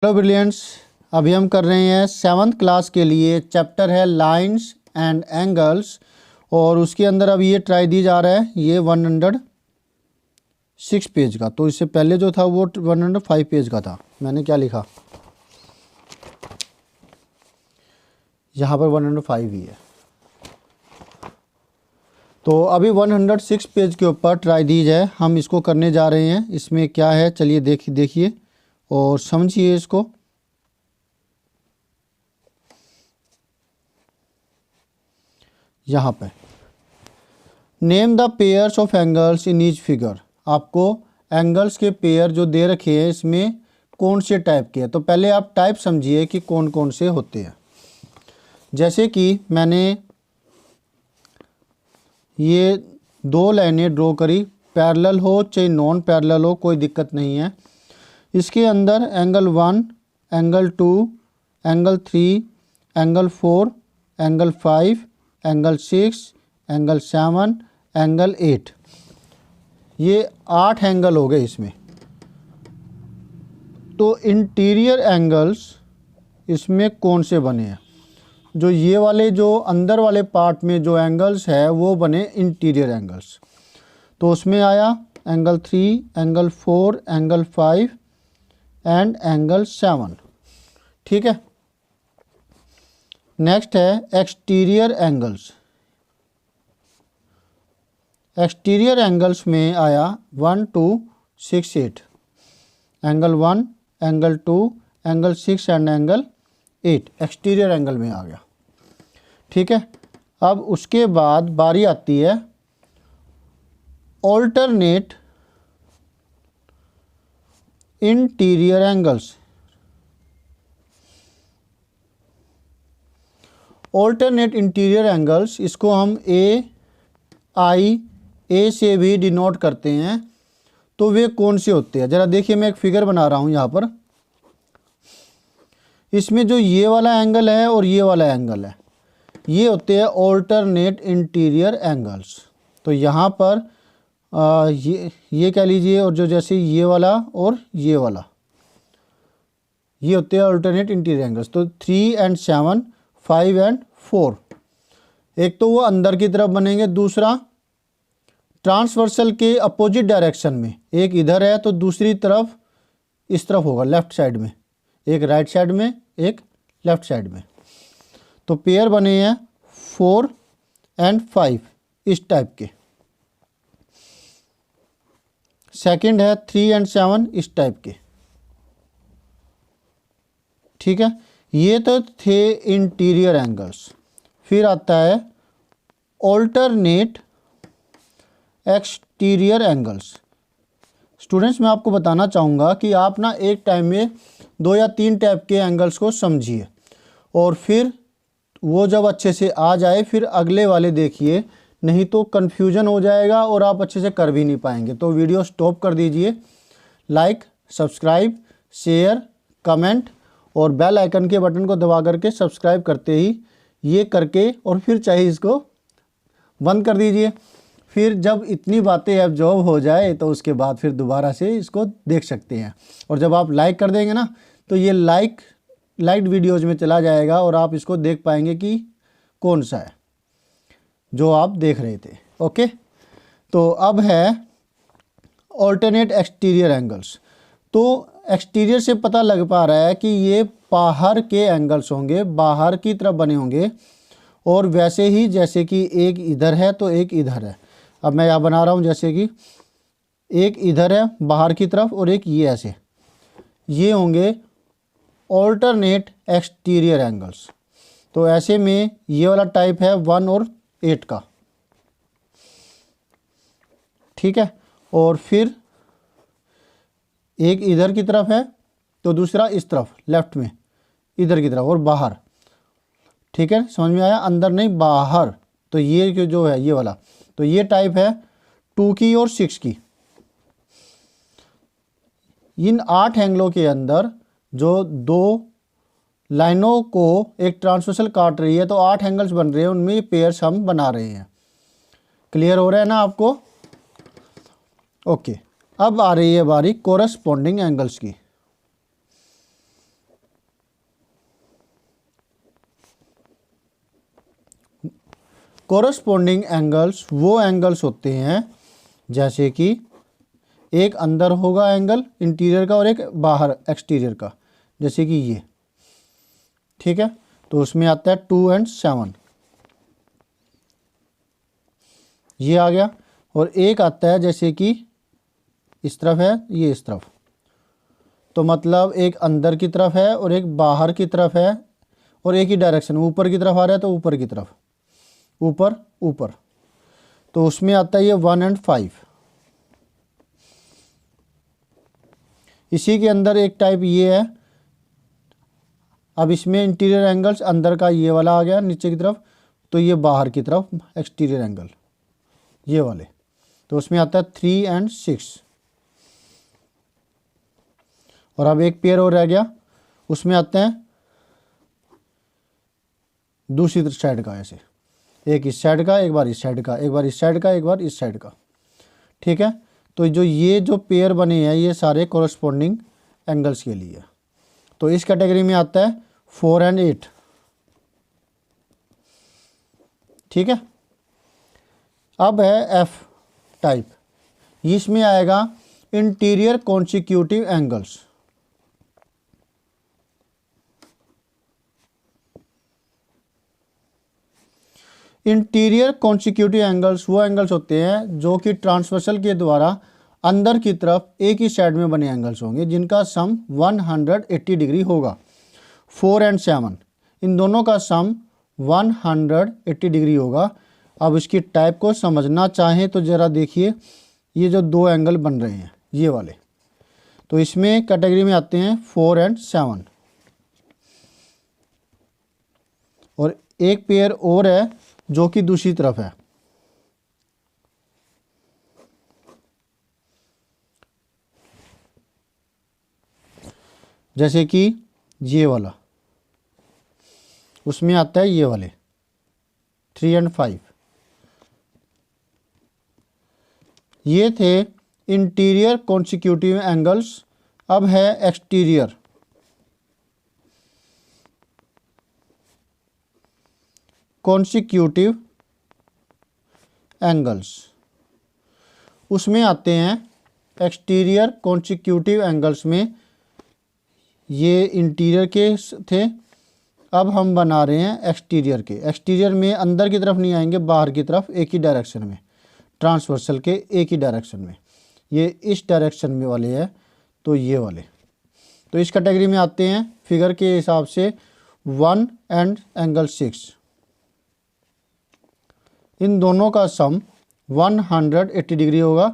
Hello brilliants, अभी हम कर रहे हैं 7th क्लास के लिए। चैप्टर है लाइंस एंड एंगल्स और उसके अंदर अब ये ट्राई दी जा रहा है ये 106 पेज का। तो इससे पहले जो था वो 105 पेज का था। मैंने क्या लिखा यहाँ पर 105 ही है। तो अभी 106 पेज के ऊपर ट्राई दी जाए, हम इसको करने जा रहे हैं। इसमें क्या है चलिए देखिए और समझिए इसको। यहाँ पे name the pairs of angles in each figure. आपको एंगल्स के पेयर जो दे रखे हैं इसमें कौन से टाइप के हैं। तो पहले आप टाइप समझिए कि कौन कौन से होते हैं। जैसे कि मैंने ये दो लाइनें ड्रॉ करी, पैरेलल हो चाहे नॉन पैरेलल हो कोई दिक्कत नहीं है। इसके अंदर angle 1, angle 2, angle 3, angle 4, angle 5, angle 6, angle 7, angle 8, ये 8 एंगल हो गए इसमें। तो इंटीरियर एंगल्स इसमें कौन से बने हैं? जो ये वाले जो अंदर वाले पार्ट में जो एंगल्स है वो बने इंटीरियर एंगल्स। तो उसमें आया angle 3, angle 4, angle 5 and angle 7। ठीक है। नेक्स्ट है एक्सटीरियर एंगल्स। एक्सटीरियर एंगल्स में आया 1, 2, 6, 8, angle 1, angle 2, angle 6 and angle 8 exterior angle में आ गया। ठीक है। अब उसके बाद बारी आती है alternate interior angles. Alternate interior angles, इसको हम ए से भी डिनोट करते हैं। तो वे कौन से होते हैं ज़रा देखिए, मैं एक फिगर बना रहा हूं यहाँ पर। इसमें जो ये वाला एंगल है और ये वाला एंगल है ये होते हैं ऑल्टरनेट इंटीरियर एंगल्स। तो यहाँ पर ये कह लीजिए, और जो जैसे ये वाला और ये वाला ये होते हैं ऑल्टरनेट इंटीरियर एंगल्स। तो 3 एंड 7, 5 एंड 4, एक तो वो अंदर की तरफ बनेंगे, दूसरा ट्रांसवर्सल के अपोजिट डायरेक्शन में। एक इधर है तो दूसरी तरफ इस तरफ होगा, लेफ्ट साइड में, एक राइट साइड में, एक लेफ्ट साइड में। तो पेयर बने हैं 4 एंड 5 इस टाइप के। सेकंड है 3 एंड 7 इस टाइप के। ठीक है। ये तो थे इंटीरियर एंगल्स। फिर आता है ऑल्टरनेट एक्सटीरियर एंगल्स। स्टूडेंट्स, मैं आपको बताना चाहूँगा कि आप ना एक टाइम में 2 या 3 टाइप के एंगल्स को समझिए और फिर वो जब अच्छे से आ जाए फिर अगले वाले देखिए, नहीं तो कन्फ्यूजन हो जाएगा और आप अच्छे से कर भी नहीं पाएंगे। तो वीडियो स्टॉप कर दीजिए। लाइक, सब्सक्राइब, शेयर, कमेंट और बेल आइकन के बटन को दबा करके सब्सक्राइब करते ही ये करके और फिर चाहे इसको बंद कर दीजिए। फिर जब इतनी बातें अब जॉब हो जाए तो उसके बाद फिर दोबारा से इसको देख सकते हैं। और जब आप लाइक कर देंगे ना तो ये लाइक्ड वीडियोज़ में चला जाएगा और आप इसको देख पाएंगे कि कौन सा है जो आप देख रहे थे। ओके। तो अब है ऑल्टरनेट एक्सटीरियर एंगल्स। तो एक्सटीरियर से पता लग पा रहा है कि ये बाहर के एंगल्स होंगे, बाहर की तरफ बने होंगे। और वैसे ही जैसे कि एक इधर है तो एक इधर है। अब मैं यहाँ बना रहा हूँ जैसे कि एक इधर है बाहर की तरफ और एक ये ऐसे, ये होंगे ऑल्टरनेट एक्सटीरियर एंगल्स। तो ऐसे में ये वाला टाइप है 1 और 8 का। ठीक है। और फिर एक इधर की तरफ है तो दूसरा इस तरफ लेफ्ट में इधर की तरफ और बाहर। ठीक है, समझ में आया? अंदर नहीं बाहर। तो ये जो है ये वाला, तो ये टाइप है 2 की और 6 की। इन 8 एंगलों के अंदर जो 2 लाइनों को एक ट्रांसवर्सल काट रही है तो 8 एंगल्स बन रहे हैं, उनमें पेयर्स हम बना रहे हैं। क्लियर हो रहा है ना आपको? ओके। अब आ रही है बारी कोरस्पॉन्डिंग एंगल्स की। कोरस्पॉन्डिंग एंगल्स वो एंगल्स होते हैं जैसे कि एक अंदर होगा एंगल इंटीरियर का और एक बाहर एक्सटीरियर का, जैसे कि ये, ठीक है। तो उसमें आता है 2 और 7, ये आ गया। और एक आता है जैसे कि इस तरफ है, ये इस तरफ, तो मतलब एक अंदर की तरफ है और एक बाहर की तरफ है और एक ही डायरेक्शन, ऊपर की तरफ आ रहा है तो ऊपर की तरफ, ऊपर ऊपर, तो उसमें आता है ये 1 और 5। इसी के अंदर एक टाइप ये है, अब इसमें इंटीरियर एंगल्स अंदर का ये वाला आ गया नीचे की तरफ, तो ये बाहर की तरफ एक्सटीरियर एंगल ये वाले, तो उसमें आता है 3 और 6। और अब एक पेयर और रह गया, उसमें आते हैं दूसरी साइड का, ऐसे एक इस साइड का, एक बार इस साइड का, एक बार इस साइड का, एक बार इस साइड का, ठीक है। तो जो ये जो पेयर बने हैं ये सारे कोरस्पॉन्डिंग एंगल्स के लिए, तो इस कैटेगरी में आता है 4 और 8, ठीक है। अब है एफ टाइप, इसमें आएगा interior consecutive angles. Interior consecutive angles वो एंगल्स होते हैं जो कि ट्रांसवर्सल के द्वारा अंदर की तरफ एक ही साइड में बने एंगल्स होंगे जिनका सम 180 डिग्री होगा। 4 और 7 इन दोनों का सम 180 डिग्री होगा। अब इसकी टाइप को समझना चाहें तो ज़रा देखिए, ये जो दो एंगल बन रहे हैं ये वाले, तो इसमें कैटेगरी में आते हैं 4 और 7। और एक पेयर और है जो कि दूसरी तरफ है, जैसे कि ये वाला, उसमें आता है ये वाले 3 और 5। ये थे इंटीरियर कॉन्सिक्यूटिव एंगल्स। अब है एक्सटीरियर। कॉन्सिक्यूटिव एंगल्स, उसमें आते हैं एक्सटीरियर कॉन्सिक्यूटिव एंगल्स में, ये इंटीरियर के थे, अब हम बना रहे हैं एक्सटीरियर के। एक्सटीरियर में अंदर की तरफ नहीं आएंगे, बाहर की तरफ एक ही डायरेक्शन में, ट्रांसवर्सल के एक ही डायरेक्शन में, ये इस डायरेक्शन में वाले हैं, तो ये वाले, तो इस कैटेगरी में आते हैं फिगर के हिसाब से 1 और एंगल 6। इन दोनों का सम 180 डिग्री होगा,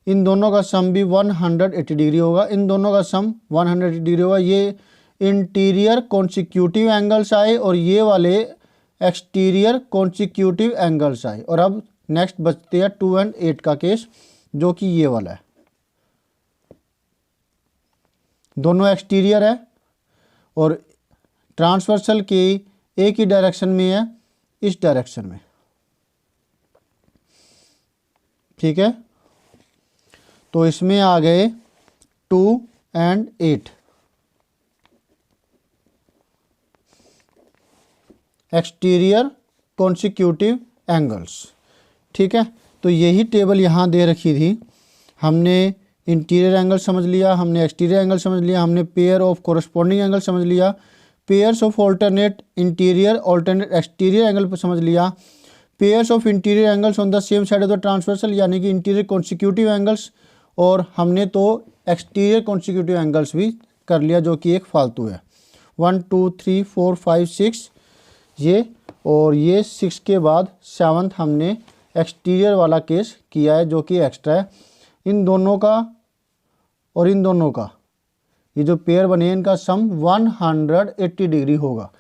इन दोनों का सम भी 180 डिग्री होगा, इन दोनों का सम 180 डिग्री होगा। ये इंटीरियर कॉन्सिक्यूटिव एंगल्स आए और ये वाले एक्सटीरियर कॉन्सिक्यूटिव एंगल्स आए। और अब नेक्स्ट बचते हैं 2 और 8 का केस, जो कि ये वाला है, दोनों एक्सटीरियर है और ट्रांसवर्सल के एक ही डायरेक्शन में है, इस डायरेक्शन में, ठीक है। तो इसमें आ गए 2 और 8 एक्सटीरियर कॉन्सिक्यूटिव एंगल्स, ठीक है। तो यही टेबल यहाँ दे रखी थी। हमने इंटीरियर एंगल समझ लिया, हमने एक्सटीरियर एंगल समझ लिया, हमने पेयर ऑफ कोरस्पॉन्डिंग एंगल समझ लिया, pairs of alternate interior alternate exterior angle समझ लिया, pairs of interior angles on the same side of the transversal यानी कि इंटीरियर कॉन्सिक्यूटिव एंगल्स, और हमने तो एक्सटीरियर कॉन्सिक्यूटिव एंगल्स भी कर लिया जो कि एक फालतू है। 1 2 3 4 5 6 ये, और ये 6 के बाद 7th हमने एक्सटीरियर वाला केस किया है जो कि एक्स्ट्रा है। इन दोनों का और इन दोनों का ये जो पेयर बने इनका सम 180 डिग्री होगा।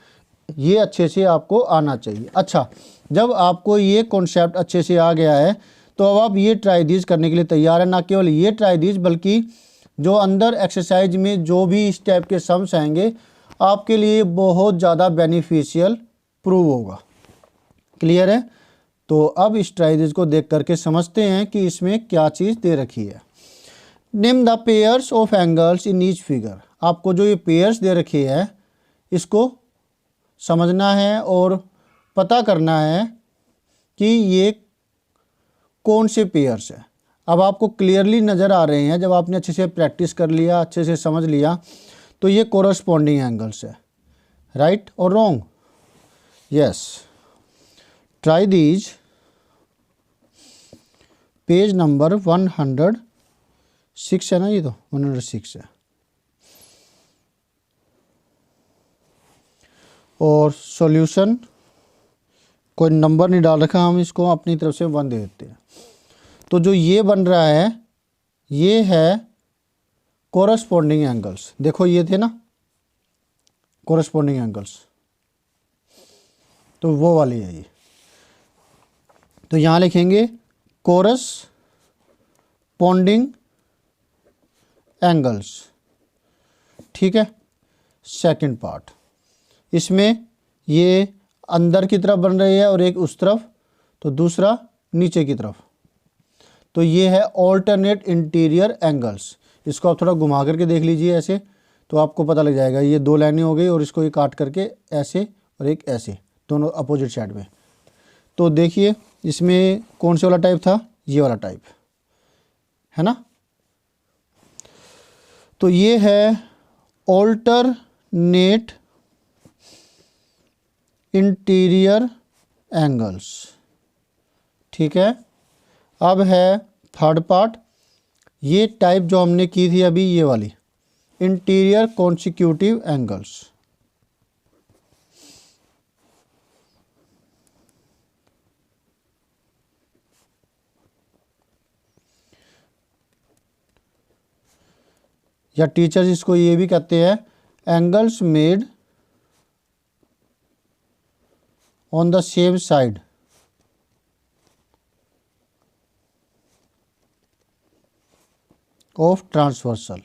ये अच्छे से आपको आना चाहिए। अच्छा, जब आपको ये कॉन्सेप्ट अच्छे से आ गया है तो अब आप ये ट्राई दीज करने के लिए तैयार है। ना केवल ये ट्राई दीज बल्कि जो अंदर एक्सरसाइज में जो भी इस टाइप के सम्स आएंगे आपके लिए बहुत ज़्यादा बेनिफिशियल प्रूव होगा। क्लियर है? तो अब इस ट्राई दीज को देख करके समझते हैं कि इसमें क्या चीज़ दे रखी है। Name the pairs of angles in each figure. आपको जो ये पेयर्स दे रखी है इसको समझना है और पता करना है कि ये कौन से पेयर्स है। अब आपको क्लियरली नज़र आ रहे हैं, जब आपने अच्छे से प्रैक्टिस कर लिया, अच्छे से समझ लिया, तो ये कोरस्पॉन्डिंग एंगल्स है। राइट और wrong? Yes. Try these, page number 106 है ना, ये तो 106 है। और सॉल्यूशन कोई नंबर नहीं डाल रखा, हम इसको अपनी तरफ से 1 दे देते हैं। तो जो ये बन रहा है ये है कोरस्पॉन्डिंग एंगल्स। देखो ये थे ना कोरस्पॉन्डिंग एंगल्स, तो वो वाली है ये। तो यहाँ लिखेंगे कोरस्पॉन्डिंग एंगल्स। ठीक है। सेकंड पार्ट, इसमें ये अंदर की तरफ बन रही है और एक उस तरफ, तो दूसरा नीचे की तरफ। तो ये है ऑल्टरनेट इंटीरियर एंगल्स। इसको आप थोड़ा घुमा करके देख लीजिए ऐसे, तो आपको पता लग जाएगा। ये 2 लाइनें हो गई और इसको ये काट करके ऐसे और एक ऐसे, दोनों अपोजिट साइड में। तो देखिए इसमें कौन से वाला टाइप था, ये वाला टाइप है ना। तो ये है ऑल्टरनेट इंटीरियर एंगल्स। ठीक है। अब है थर्ड पार्ट, ये टाइप जो हमने की थी अभी, ये वाली इंटीरियर कॉन्सिक्यूटिव एंगल्स। या टीचर्स इसको ये भी कहते हैं angles made on the same side of transversal.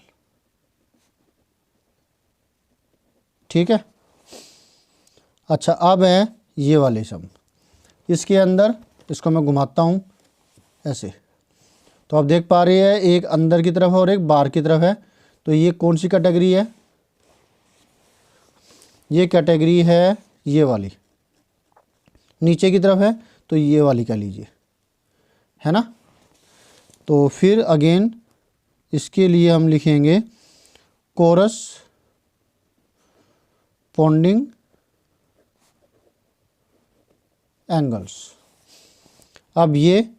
ठीक है। अच्छा, अब है ये वाले सम। इसके अंदर इसको मैं घुमाता हूँ ऐसे, तो आप देख पा रहे हैं एक अंदर की तरफ है और एक बाहर की तरफ है। तो ये कौन सी कैटेगरी है, ये कैटेगरी है ये वाली। नीचे की तरफ है तो ये वाली कह लीजिए, है ना। तो फिर अगेन इसके लिए हम लिखेंगे कोरस्पॉन्डिंग एंगल्स। अब ये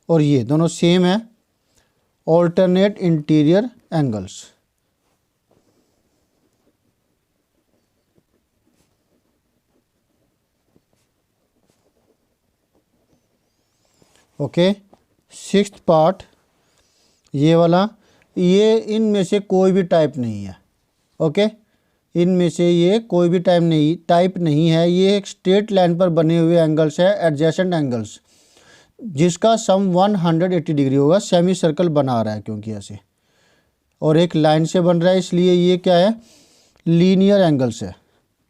और ये दोनों सेम है, alternate interior angles. Okay. Sixth part ये वाला, ये इनमें से कोई भी टाइप नहीं है। ओके, इनमें से ये कोई भी टाइप नहीं है। ये एक स्ट्रेट लाइन पर बने हुए एंगल्स है, एडजेसेंट एंगल्स, जिसका सम 180 डिग्री होगा। सेमी सर्कल बना रहा है क्योंकि ऐसे, और एक लाइन से बन रहा है, इसलिए ये क्या है, लीनियर एंगल्स है,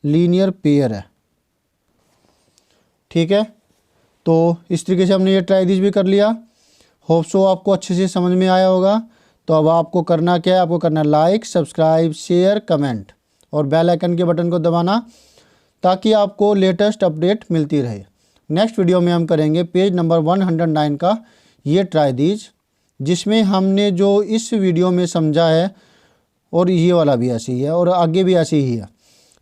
लीनियर पेयर है। ठीक है। तो इस तरीके से हमने ये ट्राई दिस भी कर लिया। होप सो आपको अच्छे से समझ में आया होगा। तो अब आपको करना क्या है, आपको करना लाइक, सब्सक्राइब, शेयर, कमेंट और बेल आइकन के बटन को दबाना, ताकि आपको लेटेस्ट अपडेट मिलती रहे। नेक्स्ट वीडियो में हम करेंगे पेज नंबर 109 का ये ट्राई दीज, जिसमें हमने जो इस वीडियो में समझा है, और ये वाला भी ऐसे ही है और आगे भी ऐसे ही है,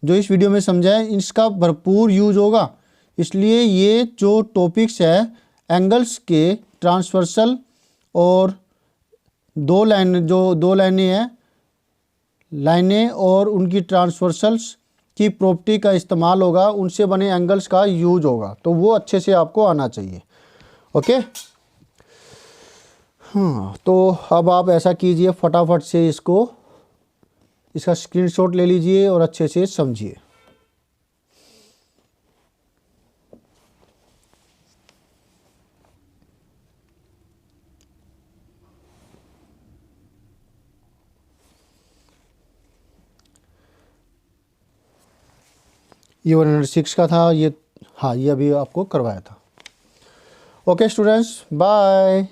जो इस वीडियो में समझा है इसका भरपूर यूज होगा। इसलिए ये जो टॉपिक्स है एंगल्स के, ट्रांसवर्सल और दो लाइनें हैं, लाइनें और उनकी ट्रांसवर्सल्स की प्रॉपर्टी का इस्तेमाल होगा, उनसे बने एंगल्स का यूज होगा। तो वो अच्छे से आपको आना चाहिए। ओके। हाँ, तो अब आप ऐसा कीजिए, फटाफट से इसका स्क्रीनशॉट ले लीजिए और अच्छे से समझिए। ये 106 का था ये, हाँ ये अभी आपको करवाया था। Okay students, bye.